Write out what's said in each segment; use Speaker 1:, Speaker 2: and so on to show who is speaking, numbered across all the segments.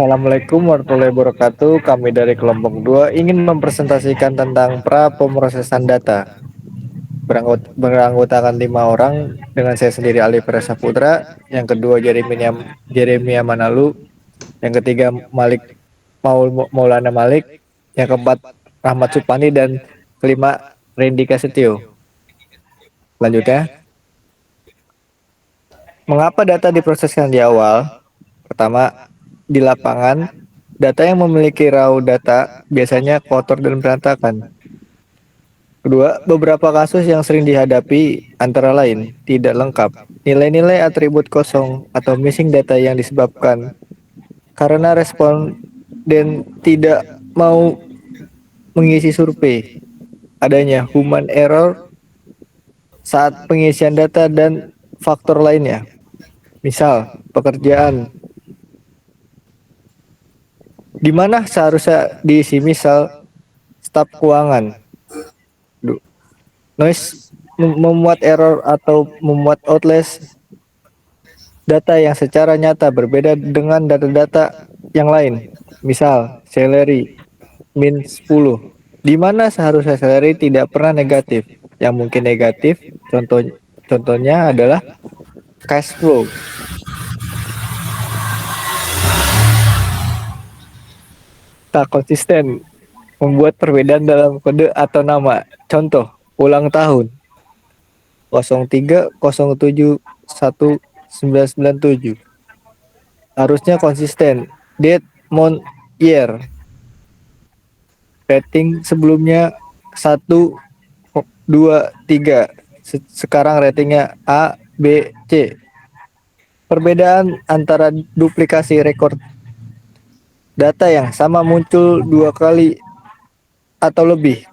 Speaker 1: Assalamualaikum warahmatullahi wabarakatuh. Kami dari kelompok 2 ingin mempresentasikan tentang pra pemrosesan data. Beranggotakan 5 orang dengan saya sendiri Ali Prasa Putra, yang kedua Jeremia Manalu, yang ketiga Maulana Malik, yang keempat Rahmat Supandi, dan kelima Randy Kasetio. Selanjutnya, mengapa data diproseskan di awal? Pertama, di lapangan, data yang memiliki raw data biasanya kotor dan berantakan. Kedua, beberapa kasus yang sering dihadapi antara lain tidak lengkap, nilai-nilai atribut kosong atau missing data yang disebabkan karena responden tidak mau mengisi survei, adanya human error saat pengisian data, dan faktor lainnya. Misal, pekerjaan di mana seharusnya diisi, misal staf keuangan. Noise memuat error atau memuat outliers data yang secara nyata berbeda dengan data-data yang lain. Misal, salary min 10, di mana seharusnya salary tidak pernah negatif. Yang mungkin negatif, contohnya adalah cash flow. Tak konsisten, membuat perbedaan dalam kode atau nama. Contoh, ulang tahun 03071997. Harusnya konsisten. Date, month, year. Rating sebelumnya 1, 2, 3. Sekarang ratingnya A, B, C. Perbedaan antara duplikasi rekor data yang sama muncul 2 kali atau lebih.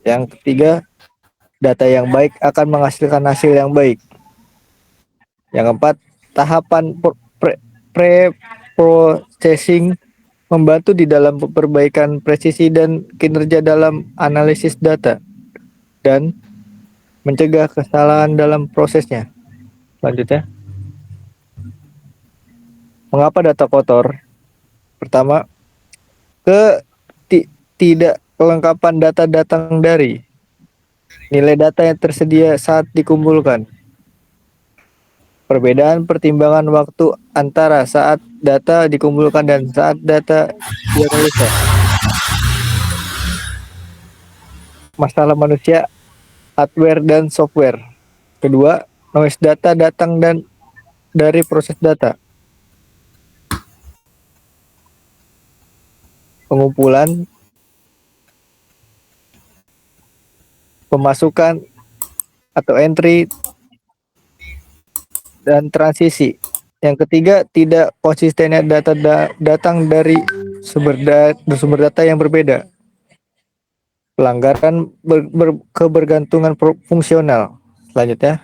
Speaker 1: Yang ketiga, data yang baik akan menghasilkan hasil yang baik. Yang keempat, tahapan pre-processing membantu di dalam perbaikan presisi dan kinerja dalam analisis data dan mencegah kesalahan dalam prosesnya. Selanjutnya, mengapa data kotor? Pertama, tidak kelengkapan data datang dari nilai data yang tersedia saat dikumpulkan. Perbedaan pertimbangan waktu antara saat data dikumpulkan dan saat data dianalisa. Masalah manusia, hardware dan software. Kedua, noise data datang dari proses data. Pengumpulan, pemasukan atau entry, dan transisi. Yang ketiga, tidak konsistennya data datang dari sumber data yang berbeda. Pelanggaran kebergantungan fungsional. Selanjutnya,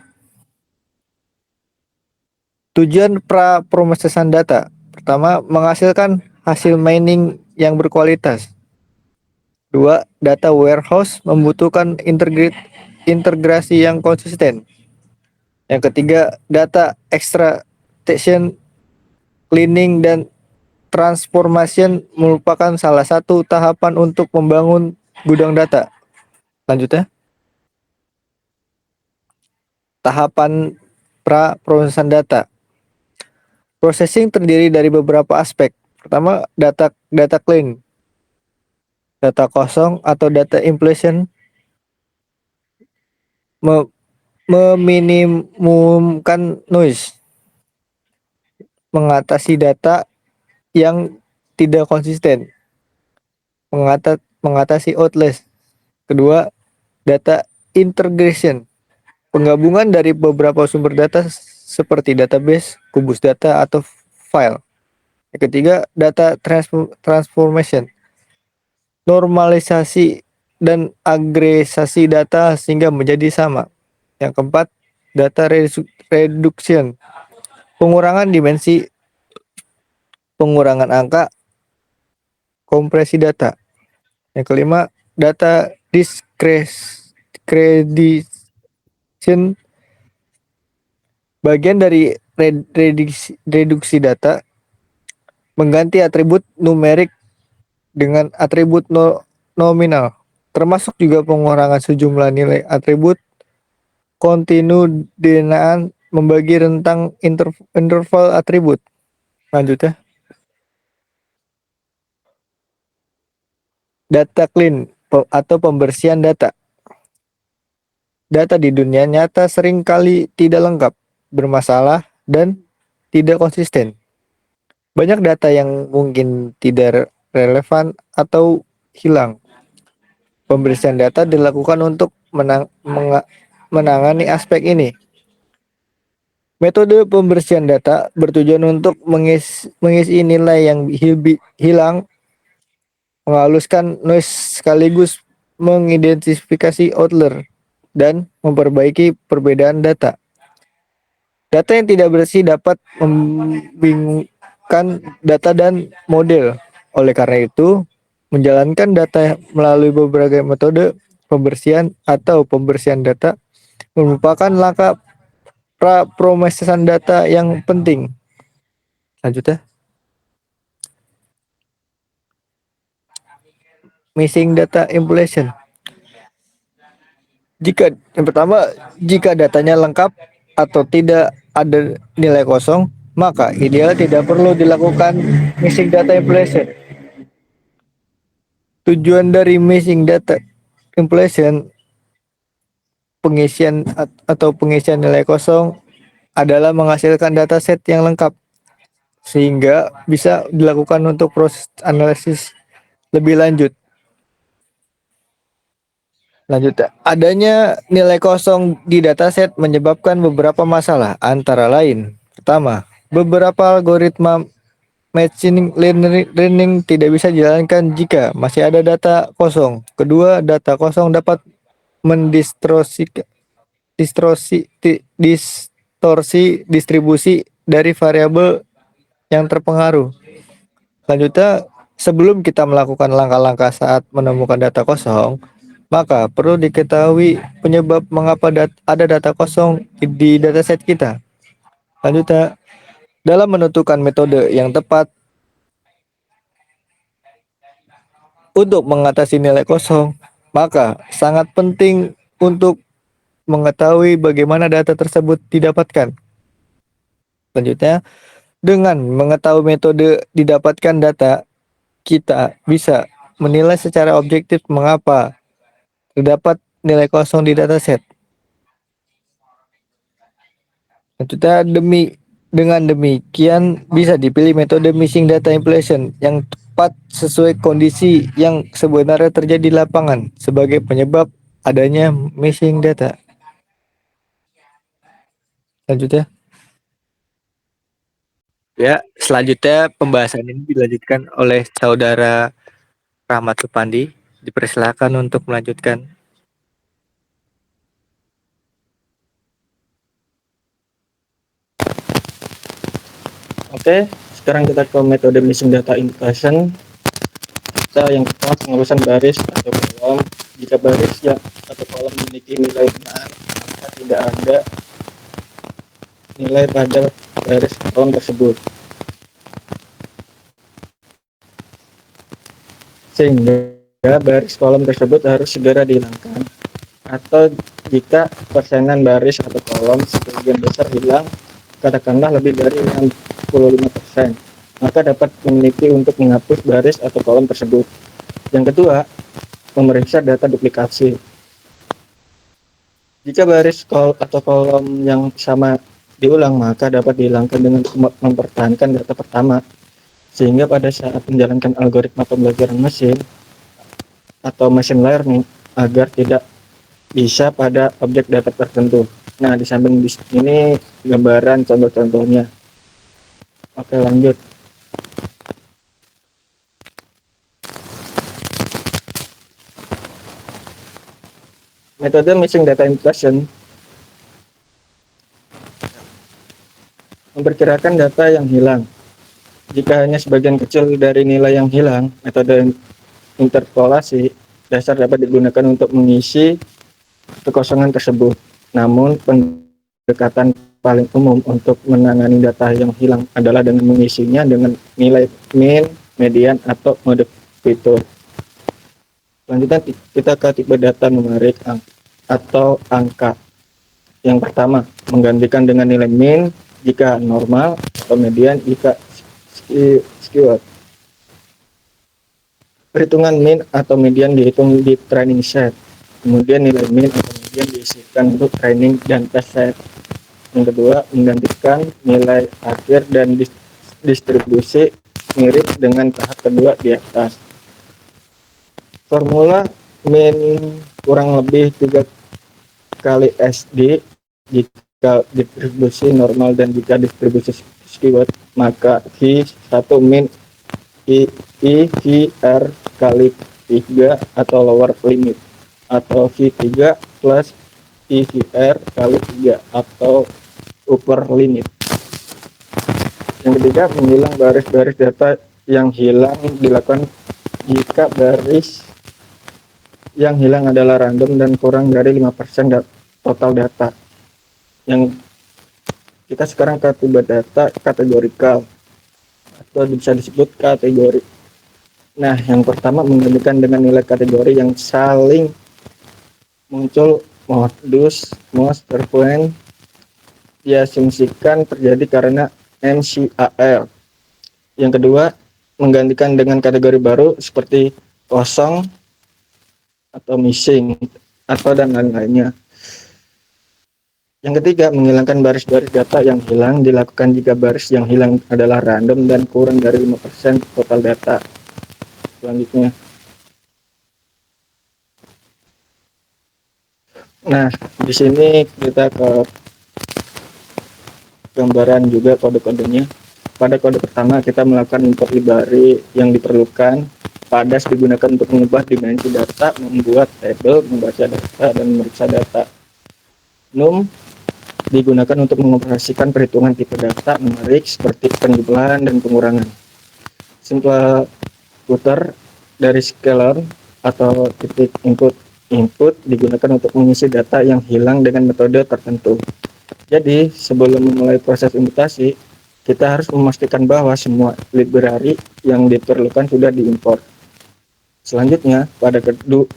Speaker 1: tujuan pra pemrosesan data. Pertama, menghasilkan hasil mining yang berkualitas. Dua, data warehouse membutuhkan integrasi yang konsisten. Yang ketiga, data extraction, cleaning, dan transformation merupakan salah satu tahapan untuk membangun gudang data. Lanjutnya, tahapan pra prosesan data. Processing terdiri dari beberapa aspek. Pertama, data clean, data kosong atau data impletion, meminimumkan noise, mengatasi data yang tidak konsisten, mengatasi outliers. Kedua, data integration, penggabungan dari beberapa sumber data seperti database, kubus data, atau file. Yang ketiga, data transformation, normalisasi dan agregasi data sehingga menjadi sama. Yang keempat, data reduction, pengurangan dimensi, pengurangan angka, kompresi data. Yang kelima, data discretization, bagian dari reduksi data mengganti atribut numerik dengan atribut nominal, termasuk juga pengurangan sejumlah nilai atribut kontinudenaan, membagi rentang interval atribut. Lanjut ya. Data clean atau pembersihan data. Data di dunia nyata seringkali tidak lengkap, bermasalah, dan tidak konsisten. Banyak data yang mungkin tidak relevan atau hilang. Pembersihan data dilakukan untuk menangani aspek ini. Metode pembersihan data bertujuan untuk mengisi nilai yang hilang, menghaluskan noise sekaligus mengidentifikasi outlier dan memperbaiki perbedaan data. Data yang tidak bersih dapat membingungkan data dan model. Oleh karena itu, menjalankan data melalui beberapa metode pembersihan atau pembersihan data merupakan langkah praprosesan data yang penting. Lanjut ya. Missing data impletion. Yang pertama, jika datanya lengkap atau tidak ada nilai kosong, maka ideal tidak perlu dilakukan missing data impletion. Tujuan dari missing data impletion, pengisian atau pengisian nilai kosong, adalah menghasilkan dataset yang lengkap sehingga bisa dilakukan untuk proses analisis lebih lanjut. Adanya nilai kosong di dataset menyebabkan beberapa masalah, antara lain: pertama, beberapa algoritma machine learning tidak bisa dijalankan jika masih ada data kosong. Kedua, data kosong dapat mendistorsi distorsi distribusi dari variabel yang terpengaruh. Selanjutnya, sebelum kita melakukan langkah-langkah saat menemukan data kosong, maka perlu diketahui penyebab mengapa ada data kosong di dataset kita. Selanjutnya, dalam menentukan metode yang tepat untuk mengatasi nilai kosong, maka sangat penting untuk mengetahui bagaimana data tersebut didapatkan. Selanjutnya, dengan mengetahui metode didapatkan data, kita bisa menilai secara objektif mengapa terdapat nilai kosong di dataset. Dengan demikian bisa dipilih metode missing data impletion yang tepat sesuai kondisi yang sebenarnya terjadi di lapangan sebagai penyebab adanya missing data. Selanjutnya. Ya, selanjutnya pembahasan ini dilanjutkan oleh saudara Rahmat Supandi. Dipersilakan untuk melanjutkan.
Speaker 2: Oke, sekarang kita ke metode missing data impletion. Kita yang pertama, pengurusan baris atau kolom. Jika baris atau kolom memiliki nilai benar, maka tidak ada nilai pada baris kolom tersebut, sehingga baris kolom tersebut harus segera dihilangkan. Atau jika persenan baris atau kolom sebagian besar hilang, katakanlah lebih dari 65%, maka dapat meneliti untuk menghapus baris atau kolom tersebut. Yang kedua, memeriksa data duplikasi. Jika baris atau kolom yang sama diulang, maka dapat dihilangkan dengan mempertahankan data pertama, sehingga pada saat menjalankan algoritma pembelajaran mesin atau machine learning agar tidak bisa pada objek data tertentu. Nah, di samping ini gambaran contoh-contohnya. Oke, lanjut. Metode missing data impletion memperkirakan data yang hilang. Jika hanya sebagian kecil dari nilai yang hilang, metode interpolasi dasar dapat digunakan untuk mengisi kekosongan tersebut. Namun pendekatan paling umum untuk menangani data yang hilang adalah dengan mengisinya dengan nilai min, median, atau mode fitur. Selanjutnya kita ke tipe data numerik atau angka. Yang pertama, menggantikan dengan nilai min jika normal atau median jika skewed. Perhitungan min atau median dihitung di training set. Kemudian nilai min atau median diisikan untuk training dan test set. Yang kedua, menggantikan nilai akhir dan distribusi mirip dengan tahap kedua di atas. Formula min kurang lebih 3 kali SD jika distribusi normal dan jika distribusi skewed, maka V1 min IVR kali 3 atau lower limit, atau V3 plus IVR kali 3 atau upper limit. Yang ketiga, menghilang baris-baris data yang hilang dilakukan jika baris yang hilang adalah random dan kurang dari 5% total data. Yang kita sekarang ke tipe data kategorikal atau bisa disebut kategori. Nah, yang pertama menggantikan dengan nilai kategori yang saling muncul modus most frequent diasumsikan terjadi karena MCAR. Yang kedua, menggantikan dengan kategori baru seperti kosong atau missing atau dan lain-lainnya. Yang ketiga, menghilangkan baris-baris data yang hilang dilakukan jika baris yang hilang adalah random dan kurang dari 5% total data. Selanjutnya. Nah, di sini kita ke gambaran juga kode-kodenya. Pada kode pertama kita melakukan import library yang diperlukan. Padas digunakan untuk mengubah dimensi data, membuat tabel, membaca data, dan memeriksa data. Num digunakan untuk mengoperasikan perhitungan tipe data numerik seperti penjumlahan dan pengurangan. Simple puter dari scalar atau titik input digunakan untuk mengisi data yang hilang dengan metode tertentu. Jadi sebelum memulai proses imputasi, kita harus memastikan bahwa semua library yang diperlukan sudah diimport. Selanjutnya, pada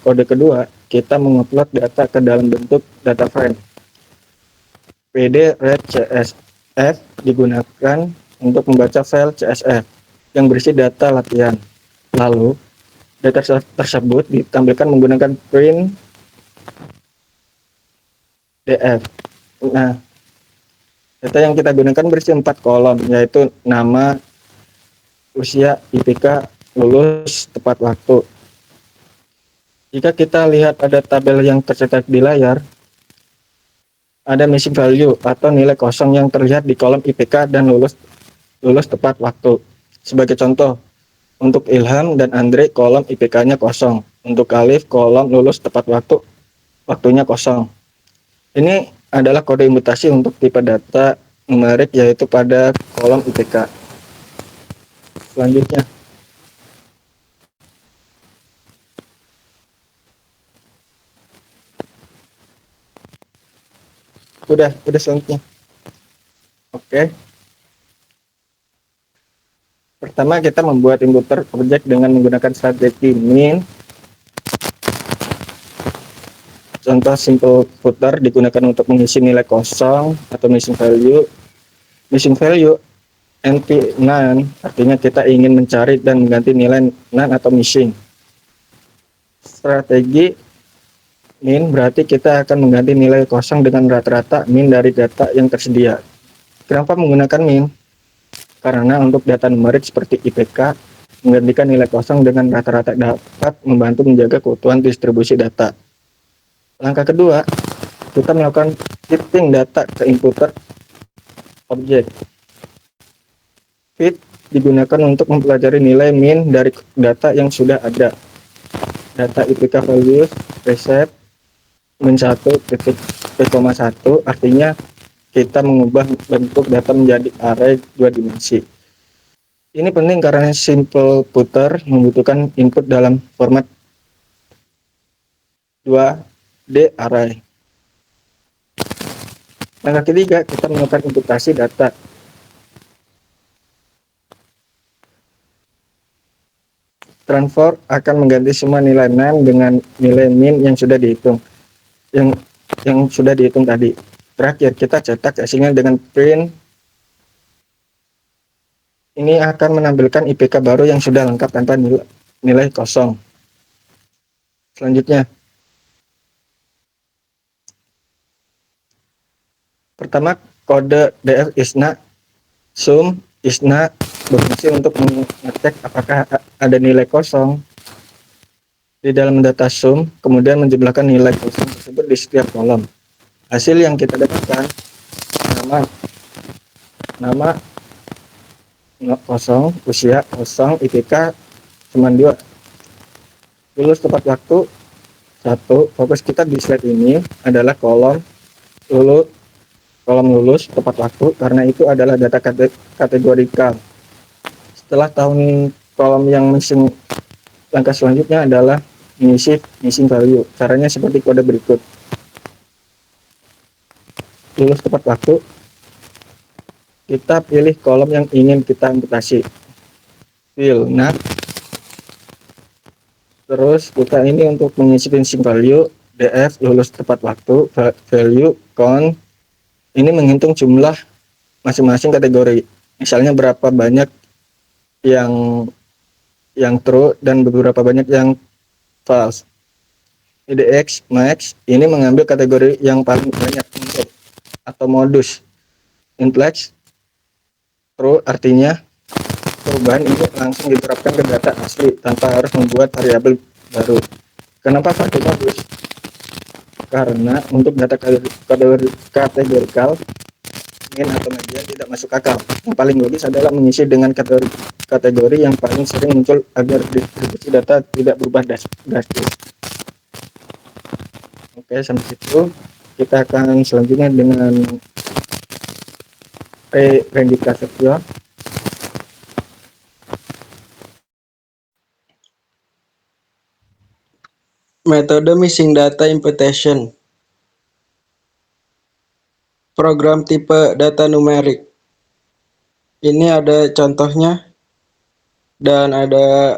Speaker 2: kode kedua, kita mengupload data ke dalam bentuk data frame. PD read CSF digunakan untuk membaca file CSF yang berisi data latihan. Lalu, data tersebut ditampilkan menggunakan print DF. Nah, data yang kita gunakan berisi 4 kolom, yaitu nama, usia, IPK, lulus, tepat waktu. Jika kita lihat pada tabel yang tercetak di layar, ada missing value atau nilai kosong yang terlihat di kolom IPK dan lulus tepat waktu. Sebagai contoh, untuk Ilham dan Andre kolom IPK-nya kosong. Untuk Alif kolom lulus tepat waktu, waktunya kosong. Ini adalah kode imputasi untuk tipe data numerik yaitu pada kolom IPK. Selanjutnya. Udah selanjutnya. Oke. Pertama kita membuat inputer objek dengan menggunakan strategi min. Contoh simple footer digunakan untuk mengisi nilai kosong atau missing value. Missing value NP none artinya kita ingin mencari dan mengganti nilai none atau missing. Strategi min berarti kita akan mengganti nilai kosong dengan rata-rata min dari data yang tersedia. Kenapa menggunakan min? Karena untuk data numerik seperti IPK, menggantikan nilai kosong dengan rata-rata dapat membantu menjaga keutuhan distribusi data. Langkah kedua, kita melakukan shifting data ke inputer objek. Fit digunakan untuk mempelajari nilai min dari data yang sudah ada. Data IPK values reset min 1,1 artinya kita mengubah bentuk data menjadi array 2 dimensi. Ini penting karena simple puter membutuhkan input dalam format 2D array. Langkah ketiga, kita melakukan imputasi data. Transform akan mengganti semua nilai NaN dengan nilai min yang sudah dihitung. Yang sudah dihitung tadi. Terakhir, kita cetak hasilnya dengan print. Ini akan menampilkan IPK baru yang sudah lengkap tanpa nilai kosong. Selanjutnya, pertama, kode DF ISNA sum ISNA berfungsi untuk mengecek apakah ada nilai kosong di dalam data sum, kemudian menjumlahkan nilai kosong tersebut di setiap kolom. Hasil yang kita dapatkan nama kosong, usia kosong, IPK cuma 2. Lulus tepat waktu 1. Fokus kita di slide ini adalah kolom lulus tepat waktu karena itu adalah data kategorikal. Setelah tahun kolom yang missing, langkah selanjutnya adalah mengisi missing value. Caranya seperti kode berikut. Lulus tepat waktu, kita pilih kolom yang ingin kita imputasi. Fill NaN. Terus kita ini untuk mengisi missing value, DF lulus tepat waktu, value count. Ini menghitung jumlah masing-masing kategori. Misalnya berapa banyak yang true dan beberapa banyak yang false. IDX max ini mengambil kategori yang paling banyak untuk atau modus. Intlex true artinya perubahan ini langsung diterapkan ke data asli tanpa harus membuat variabel baru. Kenapa pakai modus? Karena untuk data kategorikal min atau median tidak masuk akal. Yang paling logis adalah mengisi dengan kategori yang paling sering muncul agar distribusi data tidak berubah drastis. Oke, sampai situ kita akan selanjutnya dengan Randy Prasetyo.
Speaker 3: Metode missing data imputation. Program tipe data numerik. Ini ada contohnya dan ada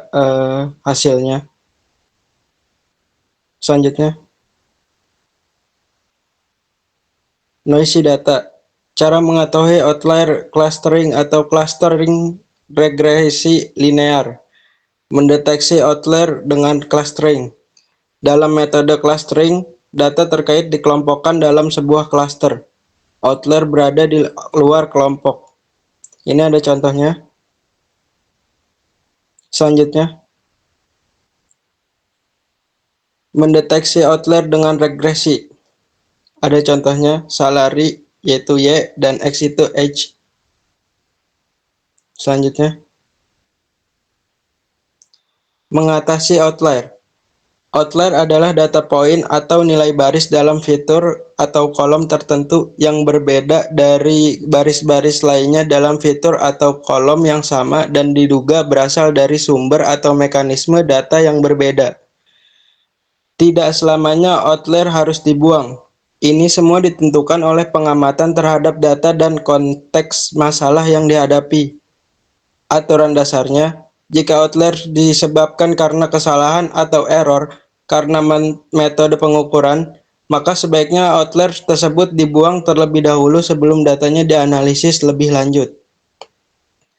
Speaker 3: hasilnya. Selanjutnya, noisy data. Cara mengetahui outlier clustering atau clustering regresi linear. Mendeteksi outlier dengan clustering. Dalam metode clustering, data terkait dikelompokkan dalam sebuah cluster. Outlier berada di luar kelompok. Ini ada contohnya. Selanjutnya, mendeteksi outlier dengan regresi. Ada contohnya, salary yaitu Y dan X itu H. Selanjutnya, mengatasi outlier. Outlier adalah data point atau nilai baris dalam fitur atau kolom tertentu yang berbeda dari baris-baris lainnya dalam fitur atau kolom yang sama dan diduga berasal dari sumber atau mekanisme data yang berbeda. Tidak selamanya outlier harus dibuang. Ini semua ditentukan oleh pengamatan terhadap data dan konteks masalah yang dihadapi. Aturan dasarnya, jika outlier disebabkan karena kesalahan atau error karena metode pengukuran, maka sebaiknya outlier tersebut dibuang terlebih dahulu sebelum datanya dianalisis lebih lanjut.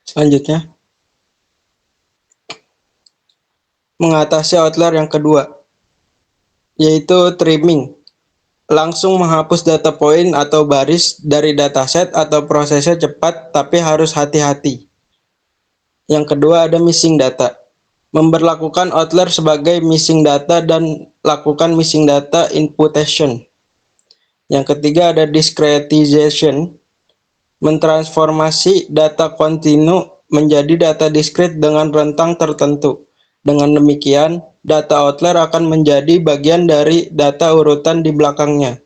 Speaker 3: Selanjutnya, mengatasi outlier yang kedua, yaitu trimming. Langsung menghapus data point atau baris dari dataset atau prosesnya cepat tapi harus hati-hati. Yang kedua ada missing data. Memberlakukan outlier sebagai missing data dan lakukan missing data imputation. Yang ketiga ada discretization. Mentransformasi data kontinu menjadi data diskret dengan rentang tertentu. Dengan demikian, data outlier akan menjadi bagian dari data urutan di belakangnya.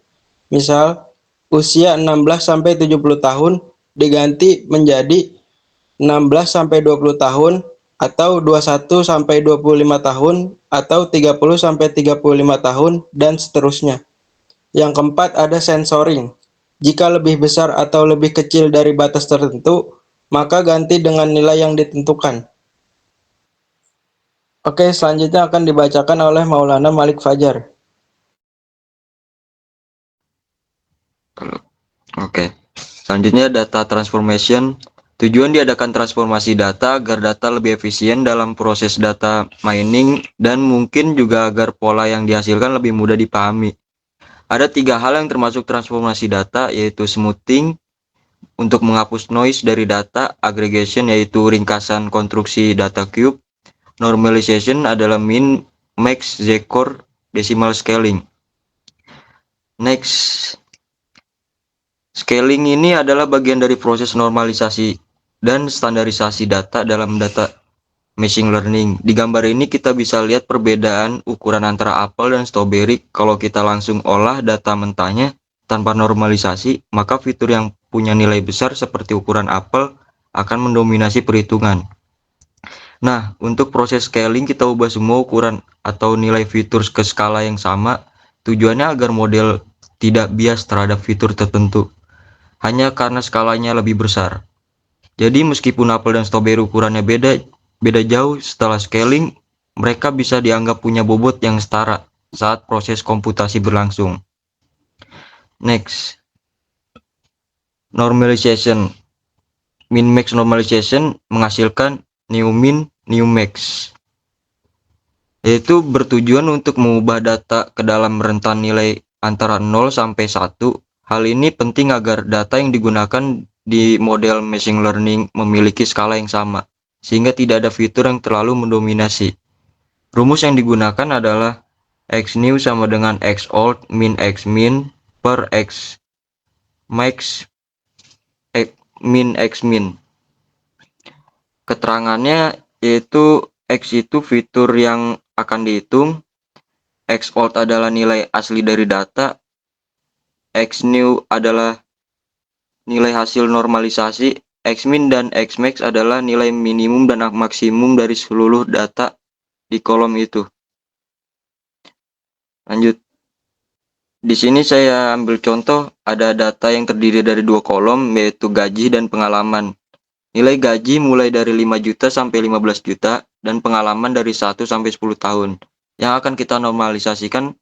Speaker 3: Misal, usia 16-70 tahun diganti menjadi 16-20 tahun, atau 21-25 tahun, atau 30-35 tahun, dan seterusnya. Yang keempat ada sensoring. Jika lebih besar atau lebih kecil dari batas tertentu, maka ganti dengan nilai yang ditentukan. Oke, selanjutnya akan dibacakan oleh Maulana Malik Fajar.
Speaker 4: Oke. Selanjutnya data transformation. Tujuan diadakan transformasi data agar data lebih efisien dalam proses data mining dan mungkin juga agar pola yang dihasilkan lebih mudah dipahami. Ada 3 hal yang termasuk transformasi data, yaitu smoothing untuk menghapus noise dari data, aggregation yaitu ringkasan konstruksi data cube, normalization adalah min, max, z-core, decimal scaling. Next, scaling ini adalah bagian dari proses normalisasi dan standarisasi data dalam data machine learning. Di gambar ini kita bisa lihat perbedaan ukuran antara apel dan strawberry. Kalau kita langsung olah data mentahnya tanpa normalisasi, maka fitur yang punya nilai besar seperti ukuran apel akan mendominasi perhitungan. Nah, untuk proses scaling kita ubah semua ukuran atau nilai fitur ke skala yang sama. Tujuannya agar model tidak bias terhadap fitur tertentu hanya karena skalanya lebih besar. Jadi meskipun apel dan strawberry ukurannya beda jauh, setelah scaling mereka bisa dianggap punya bobot yang setara saat proses komputasi berlangsung. Next, normalization. Min-max normalization menghasilkan new min, new max, yaitu bertujuan untuk mengubah data ke dalam rentan nilai antara 0 sampai 1. Hal ini penting agar data yang digunakan di model machine learning memiliki skala yang sama, sehingga tidak ada fitur yang terlalu mendominasi. Rumus yang digunakan adalah x new sama dengan x old min x min per x max min x min. Keterangannya yaitu x itu fitur yang akan dihitung, x old adalah nilai asli dari data, x new adalah nilai hasil normalisasi, x min dan x max adalah nilai minimum dan maksimum dari seluruh data di kolom itu. Lanjut. Di sini saya ambil contoh, ada data yang terdiri dari 2 kolom, yaitu gaji dan pengalaman. Nilai gaji mulai dari 5 juta sampai 15 juta, dan pengalaman dari 1 sampai 10 tahun. Yang akan kita normalisasikan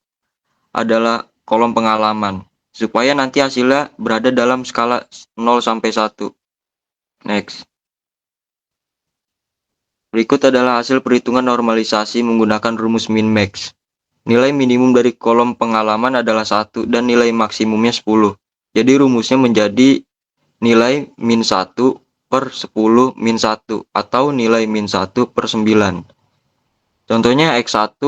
Speaker 4: adalah kolom pengalaman, supaya nanti hasilnya berada dalam skala 0 sampai 1. Next. Berikut adalah hasil perhitungan normalisasi menggunakan rumus min-max. Nilai minimum dari kolom pengalaman adalah 1 dan nilai maksimumnya 10. Jadi rumusnya menjadi nilai min 1 per 10 min 1 atau nilai min 1 per 9. Contohnya X1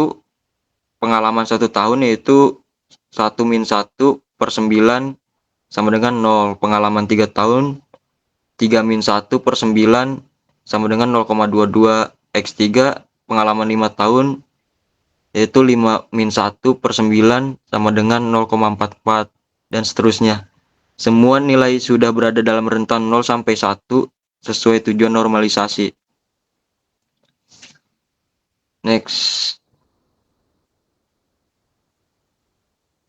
Speaker 4: pengalaman 1 tahun yaitu 1 min 1 per 9 sama dengan 0. Pengalaman 3 tahun 3 min 1 per 9 sama dengan 0,22. X3 pengalaman 5 tahun yaitu 5 min 1 per 9 sama dengan 0,44 dan seterusnya. Semua nilai sudah berada dalam rentan 0 sampai 1 sesuai tujuan normalisasi. Next.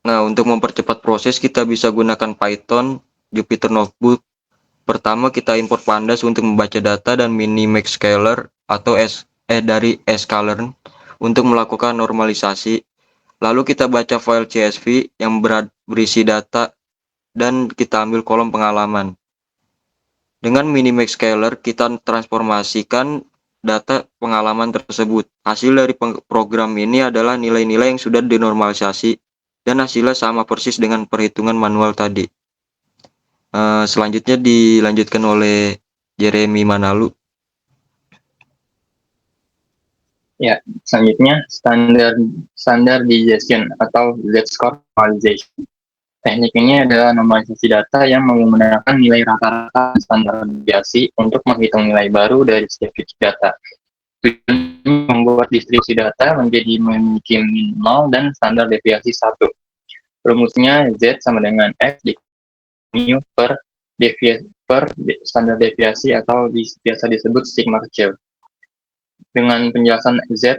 Speaker 4: Nah, untuk mempercepat proses kita bisa gunakan Python, Jupyter Notebook. Pertama kita import pandas untuk membaca data dan minimax scaler atau dari sklearn untuk melakukan normalisasi. Lalu kita baca file CSV yang berisi data dan kita ambil kolom pengalaman. Dengan minimax scaler kita transformasikan data pengalaman tersebut. Hasil dari program ini adalah nilai-nilai yang sudah dinormalisasi dan hasilnya sama persis dengan perhitungan manual tadi. Selanjutnya dilanjutkan oleh Jeremy Manalu.
Speaker 5: Ya, selanjutnya standardization atau Z-score normalization. Teknik ini adalah normalisasi data yang menggunakan nilai rata-rata standar deviasi untuk menghitung nilai baru dari setiap titik data. Tujuannya membuat distribusi data menjadi memiliki min 0 dan standar deviasi 1. Rumusnya Z sama dengan X mu per standar deviasi atau biasa disebut sigma kecil. Dengan penjelasan Z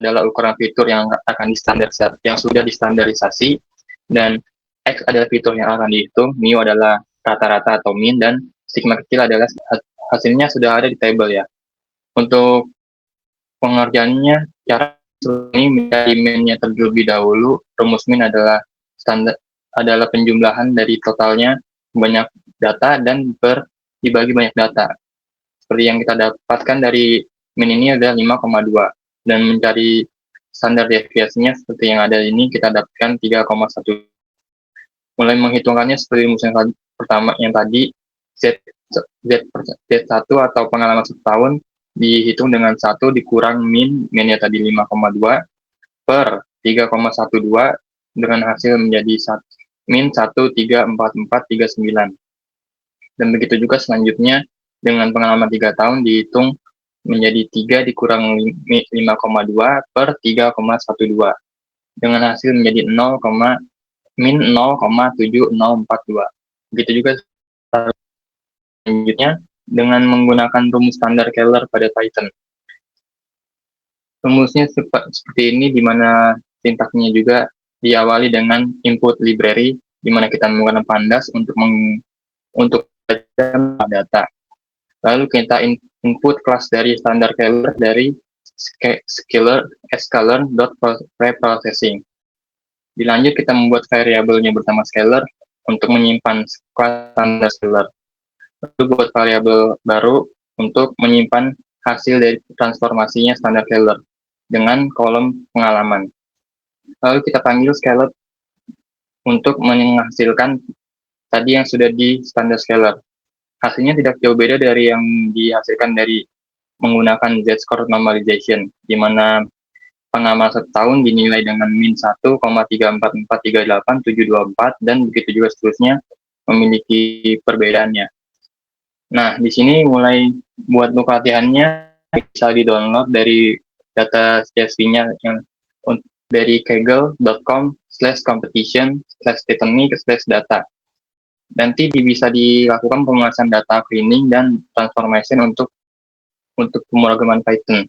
Speaker 5: adalah ukuran fitur yang sudah distandarisasi, dan X adalah fitur yang akan dihitung, mu adalah rata-rata atau mean, dan sigma kecil adalah hasilnya sudah ada di table ya. Untuk pengerjaannya, cara ini mencari mean-nya terlebih dahulu. Rumus mean adalah penjumlahan dari totalnya banyak data dan dibagi banyak data. Seperti yang kita dapatkan dari mean ini adalah 5,2, dan mencari standar deviasinya seperti yang ada ini kita dapatkan 3,1. Mulai menghitungkannya seperti rumus yang pertama yang tadi, Z1 atau pengalaman 1 tahun dihitung dengan 1 dikurang minnya tadi 5,2 per 3,12 dengan hasil menjadi min 1,34439. Dan begitu juga selanjutnya dengan pengalaman 3 tahun dihitung menjadi 3 dikurang 5,2 per 3,12 dengan hasil menjadi min 0,7042. Begitu juga selanjutnya dengan menggunakan rumus standar Keller pada Python. Rumusnya seperti ini, di mana sintaksnya juga diawali dengan input library, di mana kita menggunakan pandas untuk data. Lalu kita input kelas dari standar Keller dari scalar.preprocessing. Dilanjut kita membuat variabelnya bersama scalar untuk menyimpan kelas standar scalar. Lalu buat variabel baru untuk menyimpan hasil dari transformasinya standar Keller dengan kolom pengalaman. Lalu kita panggil scalar untuk menghasilkan tadi yang sudah di standar Keller. Hasilnya tidak jauh beda dari yang dihasilkan dari menggunakan Z-score normalization, di mana pengalaman 1 tahun dinilai dengan min 1,34438,724 dan begitu juga seterusnya memiliki perbedaannya. Nah, di sini mulai buat buku latihannya bisa di-download dari data CSV-nya yang dari kaggle.com/competition/technique/data. Nanti bisa dilakukan pemulasan data cleaning dan transformation untuk pemrograman Python.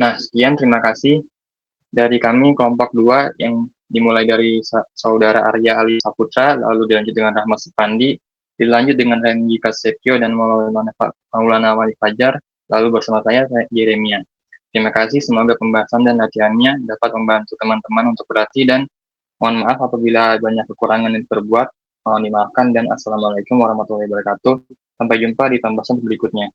Speaker 5: Nah, sekian, terima kasih dari kami kelompok 2 yang dimulai dari saudara Arya Ali Saputra, lalu dilanjut dengan Rahmat Supandi, dilanjut dengan Rendy Kasepio dan Maulana Wali Fajar, lalu bersama saya Jeremia. Terima kasih, semoga pembahasan dan latihannya dapat membantu teman-teman untuk berlatih, dan mohon maaf apabila banyak kekurangan yang terbuat, mohon dimaafkan, dan assalamualaikum warahmatullahi wabarakatuh. Sampai jumpa di pembahasan berikutnya.